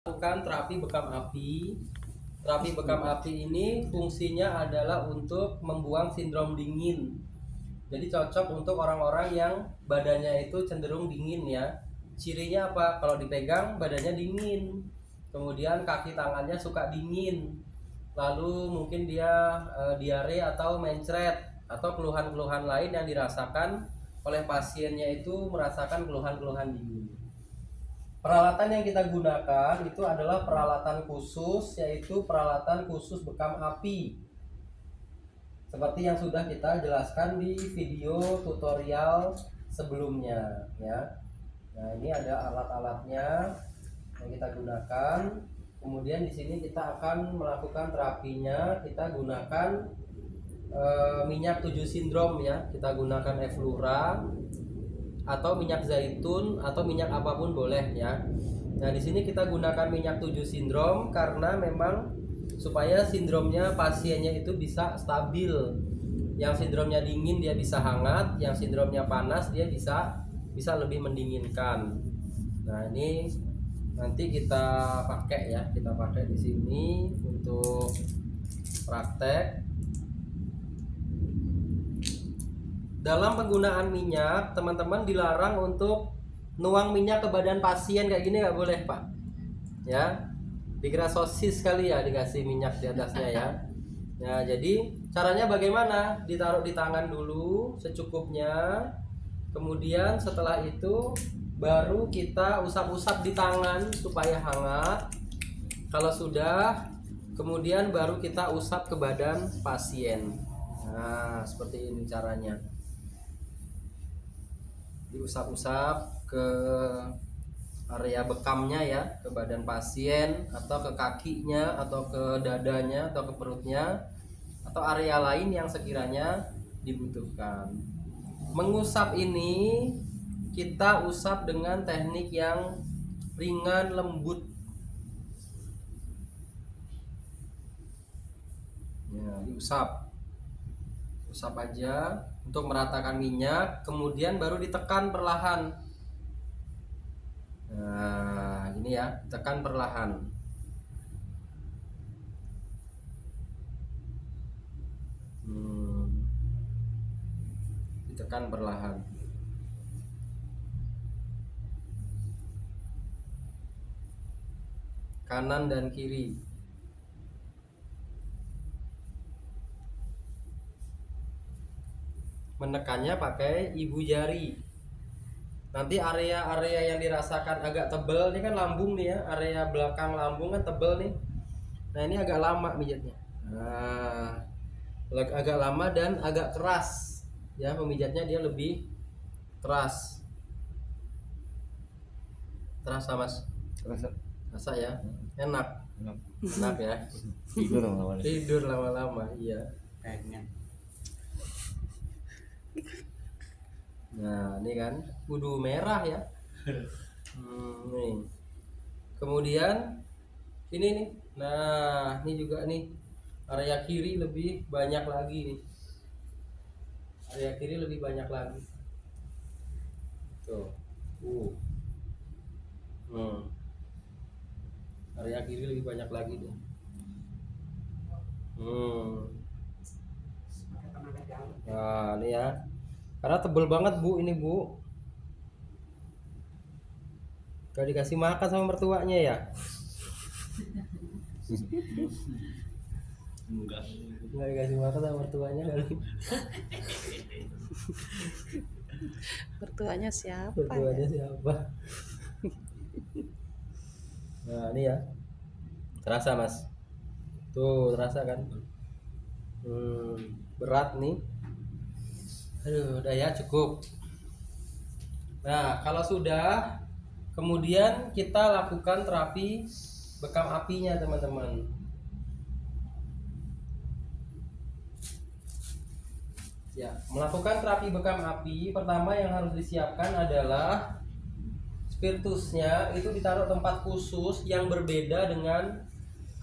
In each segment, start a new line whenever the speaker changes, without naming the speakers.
Lakukan terapi bekam api. Terapi bekam api ini fungsinya adalah untuk membuang sindrom dingin. Jadi cocok untuk orang-orang yang badannya itu cenderung dingin ya. Cirinya apa? Kalau dipegang badannya dingin. Kemudian kaki tangannya suka dingin. Lalu mungkin dia diare atau mencret atau keluhan-keluhan lain yang dirasakan oleh pasiennya itu merasakan keluhan-keluhan dingin. Peralatan yang kita gunakan itu adalah peralatan khusus, yaitu peralatan khusus bekam api. Seperti yang sudah kita jelaskan di video tutorial sebelumnya ya. Nah, ini ada alat-alatnya yang kita gunakan. Kemudian di sini kita akan melakukan terapinya. Kita gunakan minyak 7 sindrom ya. Kita gunakan Efflura atau minyak zaitun atau minyak apapun boleh ya. Nah, di sini kita gunakan minyak 7 sindrom karena memang supaya sindromnya pasiennya itu bisa stabil. Yang sindromnya dingin dia bisa hangat, yang sindromnya panas dia bisa lebih mendinginkan. Nah, ini nanti kita pakai ya, kita pakai di sini untuk praktek. Dalam penggunaan minyak, teman-teman dilarang untuk nuang minyak ke badan pasien kayak gini, nggak boleh Pak. Ya, dikira sosis kali ya dikasih minyak di atasnya ya. Nah, jadi caranya bagaimana? Ditaruh di tangan dulu secukupnya. Kemudian setelah itu baru kita usap-usap di tangan supaya hangat. Kalau sudah, kemudian baru kita usap ke badan pasien. Nah, seperti ini caranya. Diusap-usap ke area bekamnya ya, ke badan pasien atau ke kakinya atau ke dadanya atau ke perutnya atau area lain yang sekiranya dibutuhkan. Mengusap ini kita usap dengan teknik yang ringan lembut ya, diusap aja untuk meratakan minyak, kemudian baru ditekan perlahan. Nah, ini ya, tekan perlahan. Ditekan perlahan. Kanan dan kiri. Menekannya pakai ibu jari. Nanti area-area yang dirasakan agak tebel, ini kan lambung nih ya, area belakang lambung kan tebel nih. Nah, ini agak lama pijatnya. Nah, agak lama dan agak keras ya, pemijatnya dia lebih keras. Terasa Mas? Terasa ya, enak ya. Tidur lama-lama iya. Nah, ini kan kudu merah ya. Nih. Kemudian ini nih. Nah, ini juga nih. Area kiri lebih banyak lagi nih. Area kiri lebih banyak lagi. Tuh. Area kiri lebih banyak lagi nih. Nah, ini ya. Karena tebel banget Bu ini Bu. Kalau dikasih makan sama mertuanya ya. Enggak dikasih makan sama mertuanya kali.
Mertuanya siapa?
Mertuanya siapa? Nah, ini ya. Terasa Mas? Tuh, terasa kan? Berat nih. Aduh, udah ya cukup. Nah, kalau sudah, kemudian kita lakukan terapi bekam apinya teman-teman. Ya, melakukan terapi bekam api, pertama yang harus disiapkan adalah spiritusnya itu ditaruh tempat khusus yang berbeda dengan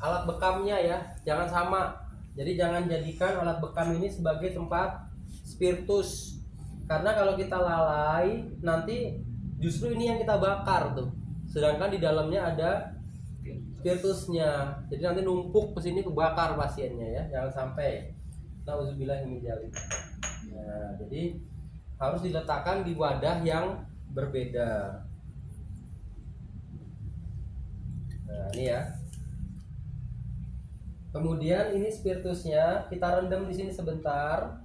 alat bekamnya ya, jangan sama. Jadi jangan jadikan alat bekam ini sebagai tempat spiritus, karena kalau kita lalai nanti justru ini yang kita bakar tuh, sedangkan di dalamnya ada spiritusnya. Jadi nanti numpuk ke sini, kebakar pasiennya ya, jangan sampai. Nauzubillah min dzalik. Nah, jadi harus diletakkan di wadah yang berbeda. Nah, ini ya. Kemudian ini spiritusnya kita rendam di sini sebentar.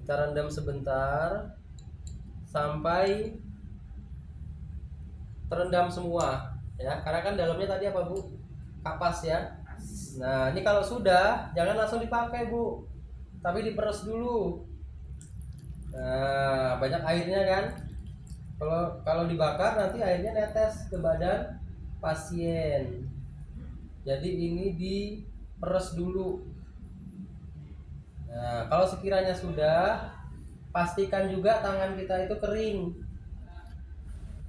Kita rendam sebentar sampai terendam semua ya. Karena kan dalamnya tadi apa, Bu? Kapas ya. Nah, ini kalau sudah jangan langsung dipakai, Bu. Tapi diperes dulu. Nah, banyak airnya kan? Kalau dibakar nanti airnya netes ke badan pasien. Jadi ini diperes dulu. Nah, kalau sekiranya sudah, pastikan juga tangan kita itu kering.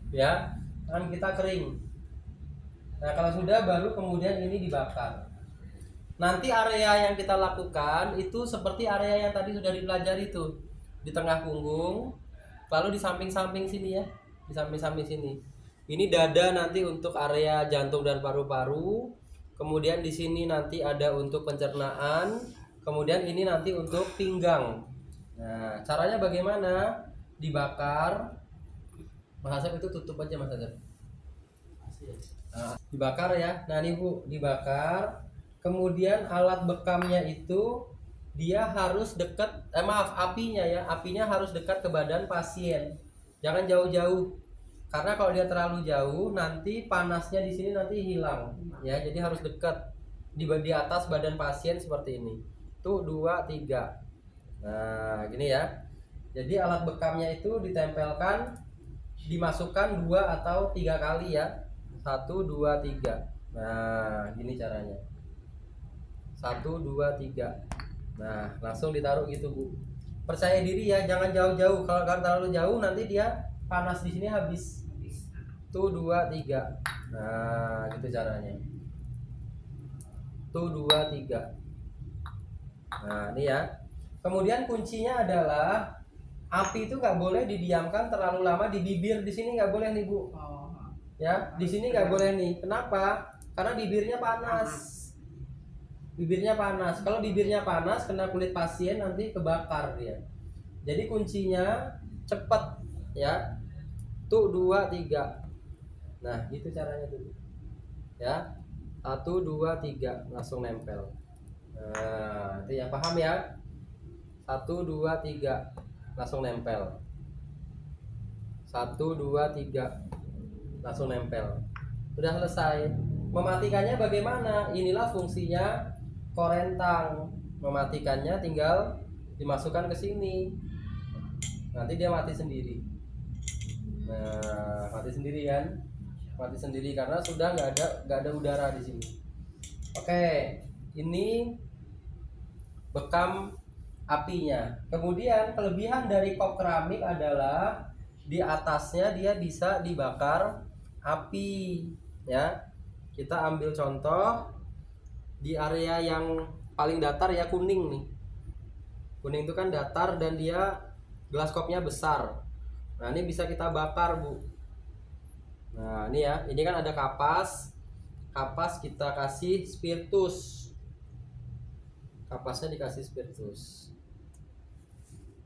Ya, tangan kita kering. Nah, kalau sudah baru kemudian ini dibakar. Nanti area yang kita lakukan itu seperti area yang tadi sudah dipelajari itu. Di tengah punggung, lalu di samping-samping sini ya. Di samping-samping sini. Ini dada nanti untuk area jantung dan paru-paru. Kemudian di sini nanti ada untuk pencernaan. Kemudian ini nanti untuk pinggang. Nah, caranya bagaimana? Dibakar. Mas Asep itu tutup aja, Mas Asep. Nah, dibakar ya. Nah, ini Bu, dibakar. Kemudian alat bekamnya itu dia harus dekat, apinya ya. Apinya harus dekat ke badan pasien. Jangan jauh-jauh. Karena kalau dia terlalu jauh nanti panasnya di sini nanti hilang ya. Jadi harus dekat di atas badan pasien seperti ini. Tuh 2, 3. Nah, gini ya. Jadi alat bekamnya itu ditempelkan, dimasukkan 2 atau 3 kali ya. 1, 2, 3. Nah, gini caranya. 1, 2, 3. Nah, langsung ditaruh gitu, Bu. Percaya diri ya, jangan jauh-jauh. Kalau terlalu jauh nanti dia panas di sini habis. Tuh 2, 3. Nah, gitu caranya. Tuh 2, 3. Nah, ini ya. Kemudian kuncinya adalah api itu nggak boleh didiamkan terlalu lama di bibir. Di sini nggak boleh nih, Bu. Ya, di sini nggak boleh nih. Kenapa? Karena bibirnya panas. Bibirnya panas. Kalau bibirnya panas kena kulit pasien nanti kebakar dia. Jadi kuncinya cepat ya. Tuh 2, 3. Nah, gitu caranya dulu. Ya. 1, 2, 3 langsung nempel. Nah, itu yang paham ya. 1, 2, 3 langsung nempel. 1, 2, 3 langsung nempel. Sudah selesai. Mematikannya bagaimana? Inilah fungsinya korentang. Mematikannya tinggal dimasukkan ke sini. Nanti dia mati sendiri. Nah, mati sendiri kan? Mati sendiri karena sudah nggak ada udara di sini. Oke, ini bekam apinya. Kemudian kelebihan dari kop keramik adalah di atasnya dia bisa dibakar api ya. Kita ambil contoh di area yang paling datar ya, kuning nih. Kuning itu kan datar dan dia gelas kopnya besar. Nah, ini bisa kita bakar, Bu. Nah, ini ya, ini kan ada kapas. Kapas kita kasih spiritus. Kapasnya dikasih spiritus.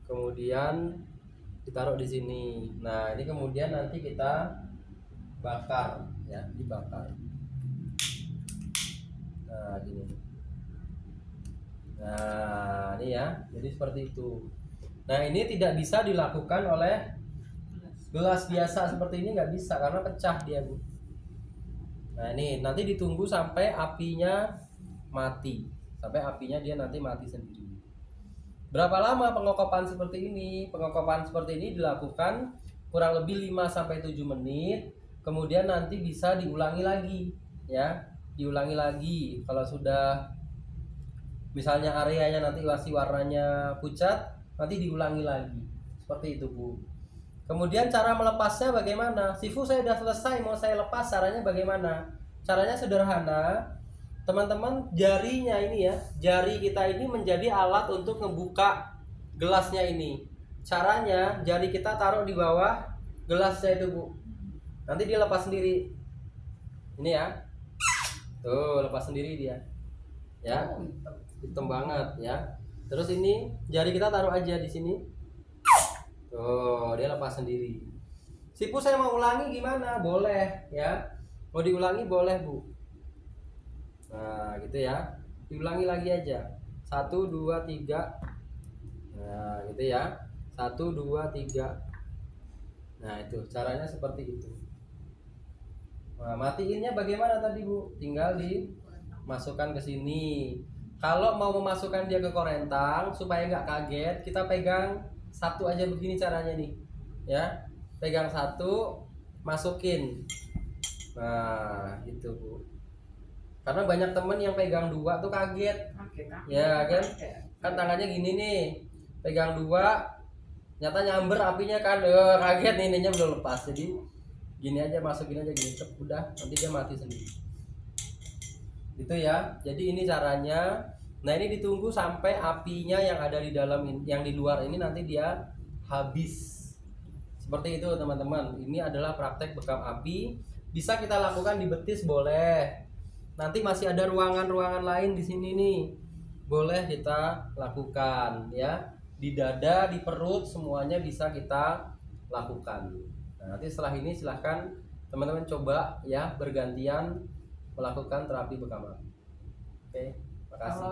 Kemudian ditaruh di sini. Nah, ini kemudian nanti kita bakar ya, dibakar. Nah, gini. Nah, ini ya. Jadi seperti itu. Nah, ini tidak bisa dilakukan oleh gelas biasa seperti ini, nggak bisa karena pecah dia, Bu. Nah, ini nanti ditunggu sampai apinya mati. Sampai apinya dia nanti mati sendiri. Berapa lama pengokopan seperti ini? Pengokopan seperti ini dilakukan kurang lebih 5 sampai 7 menit. Kemudian nanti bisa diulangi lagi ya. Diulangi lagi. Kalau sudah misalnya areanya nanti masih warnanya pucat, nanti diulangi lagi. Seperti itu, Bu. Kemudian cara melepasnya bagaimana? Sifu saya sudah selesai, mau saya lepas, caranya bagaimana? Caranya sederhana. Teman-teman, jarinya ini ya, jari kita ini menjadi alat untuk ngebuka gelasnya ini. Caranya, jari kita taruh di bawah gelasnya itu, Bu. Nanti dia lepas sendiri. Ini ya. Tuh, lepas sendiri dia. Ya. Hitam banget ya. Terus ini jari kita taruh aja di sini. Tuh, dia lepas sendiri. Sipu saya mau ulangi gimana? Boleh ya. Mau diulangi boleh, Bu. Nah, gitu ya. Diulangi lagi aja. 1 2 3. Nah, gitu ya. 1 2 3. Nah, itu caranya seperti itu. Nah, matiinnya bagaimana tadi, Bu? Tinggal dimasukkan ke sini. Kalau mau memasukkan dia ke korentang supaya nggak kaget, kita pegang satu aja begini caranya nih. Ya. Pegang satu, masukin. Nah, gitu, Bu. Karena banyak temen yang pegang dua tuh kaget. Ya, kan? Kan tangannya gini nih. Pegang dua, nyata nyamber apinya kan. Kaget nih, ininya belum lepas. Jadi gini aja, masukin aja gini, udah nanti dia mati sendiri itu ya. Jadi ini caranya. Nah, ini ditunggu sampai apinya yang ada di dalam yang di luar ini nanti dia habis seperti itu, teman-teman. Ini adalah praktek bekam api. Bisa kita lakukan di betis boleh, nanti masih ada ruangan-ruangan lain di sini nih, boleh kita lakukan ya. Di dada, di perut, semuanya bisa kita lakukan. Nah, nanti setelah ini silahkan teman-teman coba ya bergantian melakukan terapi bekam api. Oke, makasih.